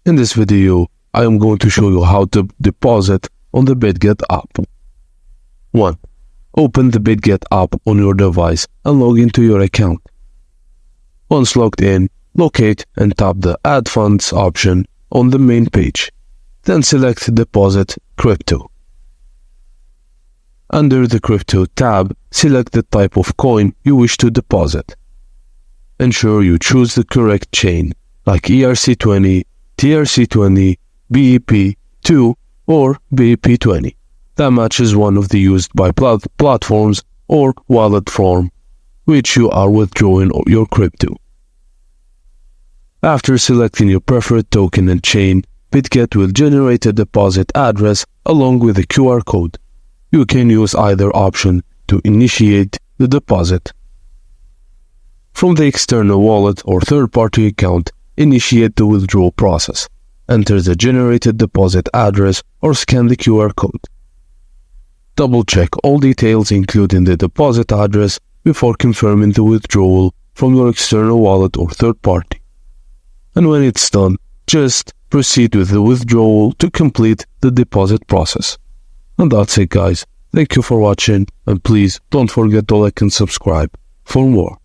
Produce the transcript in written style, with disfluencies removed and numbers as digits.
In this video, I am going to show you how to deposit on the Bitget app. 1. Open the Bitget app on your device and log into your account. Once logged in, locate and tap the Add Funds option on the main page. Then select Deposit Crypto. Under the Crypto tab, select the type of coin you wish to deposit. Ensure you choose the correct chain, like ERC20, TRC20, BEP2, or BEP20. That matches one of the used by platforms or wallet form, which you are withdrawing your crypto. After selecting your preferred token and chain, Bitget will generate a deposit address along with a QR code. You can use either option to initiate the deposit. From the external wallet or third-party account, initiate the withdrawal process. Enter the generated deposit address or scan the QR code. Double-check all details including the deposit address before confirming the withdrawal from your external wallet or third party. And when it's done, just proceed with the withdrawal to complete the deposit process. And that's it, guys. Thank you for watching, and please don't forget to like and subscribe for more.